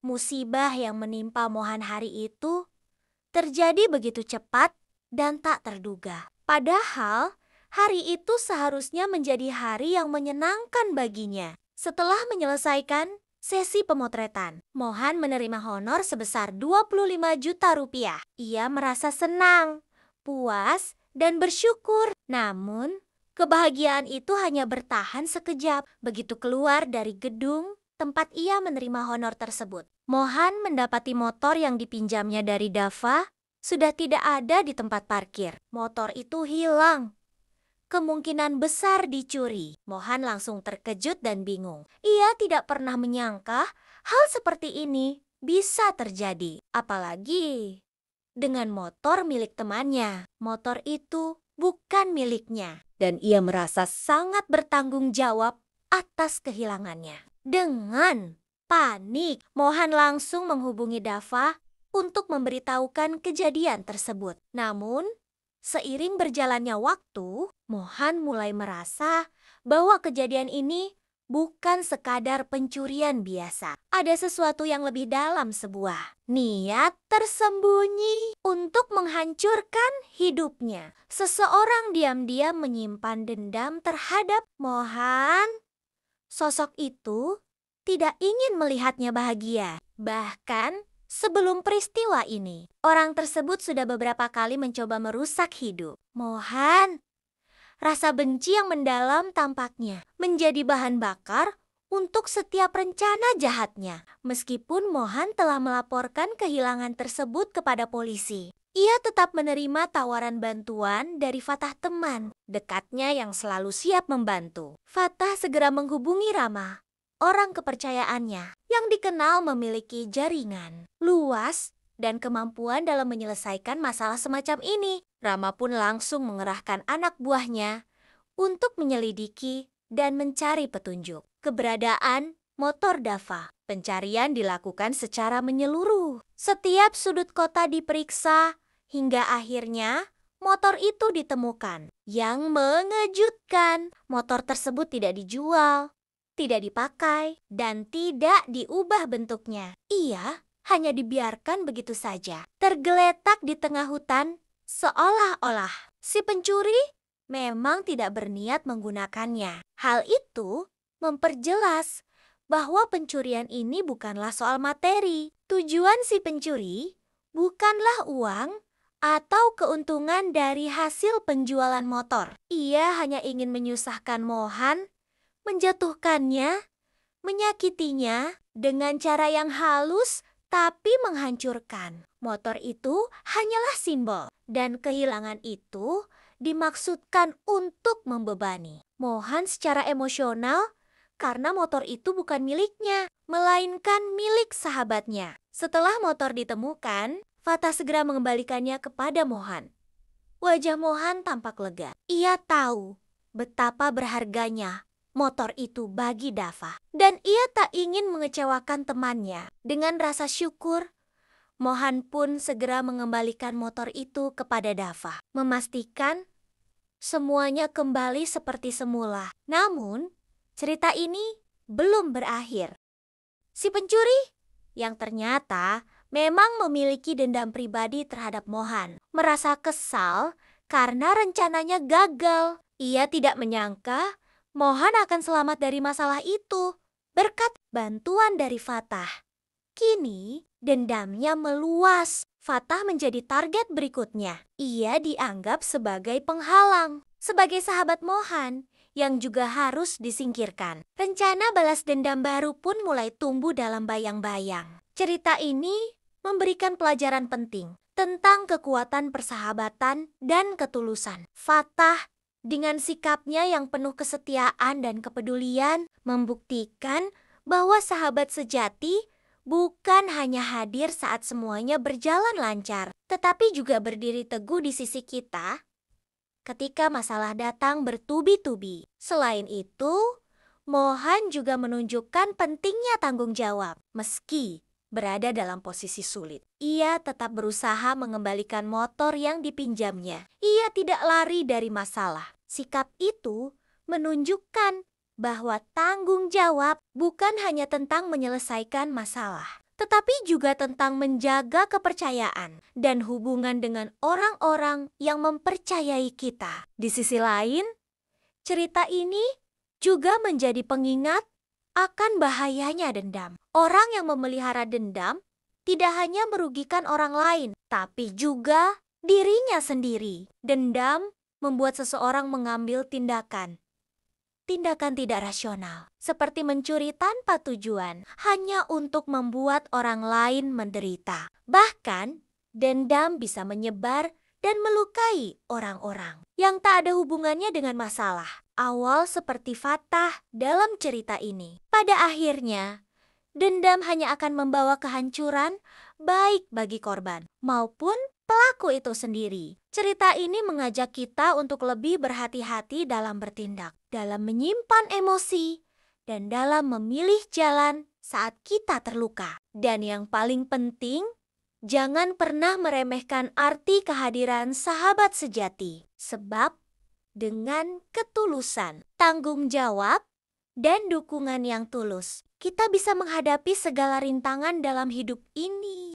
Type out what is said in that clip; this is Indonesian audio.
Musibah yang menimpa Mohan hari itu terjadi begitu cepat dan tak terduga. Padahal hari itu seharusnya menjadi hari yang menyenangkan baginya. Setelah menyelesaikan sesi pemotretan, Mohan menerima honor sebesar 25 juta rupiah. Ia merasa senang, puas, dan bersyukur. Namun, kebahagiaan itu hanya bertahan sekejap. Begitu keluar dari gedung tempat ia menerima honor tersebut, Mohan mendapati motor yang dipinjamnya dari Dava sudah tidak ada di tempat parkir. Motor itu hilang. Kemungkinan besar dicuri. Mohan langsung terkejut dan bingung. Ia tidak pernah menyangka hal seperti ini bisa terjadi. Apalagi dengan motor milik temannya. Motor itu bukan miliknya. Dan ia merasa sangat bertanggung jawab atas kehilangannya. Dengan panik, Mohan langsung menghubungi Dava untuk memberitahukan kejadian tersebut. Namun, seiring berjalannya waktu, Mohan mulai merasa bahwa kejadian ini bukan sekadar pencurian biasa. Ada sesuatu yang lebih dalam, sebuah niat tersembunyi untuk menghancurkan hidupnya. Seseorang diam-diam menyimpan dendam terhadap Mohan. Sosok itu tidak ingin melihatnya bahagia. Bahkan sebelum peristiwa ini, orang tersebut sudah beberapa kali mencoba merusak hidup Mohan. Rasa benci yang mendalam tampaknya menjadi bahan bakar untuk setiap rencana jahatnya. Meskipun Mohan telah melaporkan kehilangan tersebut kepada polisi, ia tetap menerima tawaran bantuan dari Fatah, teman dekatnya yang selalu siap membantu. Fatah segera menghubungi Rama, orang kepercayaannya yang dikenal memiliki jaringan luas dan kemampuan dalam menyelesaikan masalah semacam ini. Rama pun langsung mengerahkan anak buahnya untuk menyelidiki dan mencari petunjuk keberadaan motor Dava. Pencarian dilakukan secara menyeluruh. Setiap sudut kota diperiksa hingga akhirnya motor itu ditemukan. Yang mengejutkan, motor tersebut tidak dijual, tidak dipakai, dan tidak diubah bentuknya. Ia hanya dibiarkan begitu saja, tergeletak di tengah hutan, seolah-olah si pencuri memang tidak berniat menggunakannya. Hal itu memperjelas bahwa pencurian ini bukanlah soal materi. Tujuan si pencuri bukanlah uang atau keuntungan dari hasil penjualan motor. Ia hanya ingin menyusahkan Mohan, menjatuhkannya, menyakitinya dengan cara yang halus tapi menghancurkan. Motor itu hanyalah simbol, dan kehilangan itu dimaksudkan untuk membebani Mohan secara emosional karena motor itu bukan miliknya, melainkan milik sahabatnya. Setelah motor ditemukan, Fatah segera mengembalikannya kepada Mohan. Wajah Mohan tampak lega. Ia tahu betapa berharganya motor itu bagi Dava, dan ia tak ingin mengecewakan temannya. Dengan rasa syukur, Mohan pun segera mengembalikan motor itu kepada Dava, memastikan semuanya kembali seperti semula. Namun, cerita ini belum berakhir. Si pencuri yang ternyata memang memiliki dendam pribadi terhadap Mohan merasa kesal karena rencananya gagal. Ia tidak menyangka Mohan akan selamat dari masalah itu berkat bantuan dari Fatah. Kini dendamnya meluas. Fatah menjadi target berikutnya. Ia dianggap sebagai penghalang, sebagai sahabat Mohan yang juga harus disingkirkan. Rencana balas dendam baru pun mulai tumbuh dalam bayang-bayang. Cerita ini memberikan pelajaran penting tentang kekuatan persahabatan dan ketulusan. Fatah dengan sikapnya yang penuh kesetiaan dan kepedulian membuktikan bahwa sahabat sejati bukan hanya hadir saat semuanya berjalan lancar, tetapi juga berdiri teguh di sisi kita ketika masalah datang bertubi-tubi. Selain itu, Mohan juga menunjukkan pentingnya tanggung jawab. Meski berada dalam posisi sulit, ia tetap berusaha mengembalikan motor yang dipinjamnya. Ia tidak lari dari masalah. Sikap itu menunjukkan bahwa tanggung jawab bukan hanya tentang menyelesaikan masalah, tetapi juga tentang menjaga kepercayaan dan hubungan dengan orang-orang yang mempercayai kita. Di sisi lain, cerita ini juga menjadi pengingat akan bahayanya dendam. Orang yang memelihara dendam tidak hanya merugikan orang lain, tapi juga dirinya sendiri. Dendam membuat seseorang mengambil tindakan tidak rasional, seperti mencuri tanpa tujuan, hanya untuk membuat orang lain menderita. Bahkan, dendam bisa menyebar dan melukai orang-orang yang tak ada hubungannya dengan masalah. Awal seperti Fatah dalam cerita ini. Pada akhirnya, dendam hanya akan membawa kehancuran baik bagi korban maupun pelaku itu sendiri. Cerita ini mengajak kita untuk lebih berhati-hati dalam bertindak, dalam menyimpan emosi, dan dalam memilih jalan saat kita terluka. Dan yang paling penting, jangan pernah meremehkan arti kehadiran sahabat sejati. Sebab dengan ketulusan, tanggung jawab, dan dukungan yang tulus, kita bisa menghadapi segala rintangan dalam hidup ini.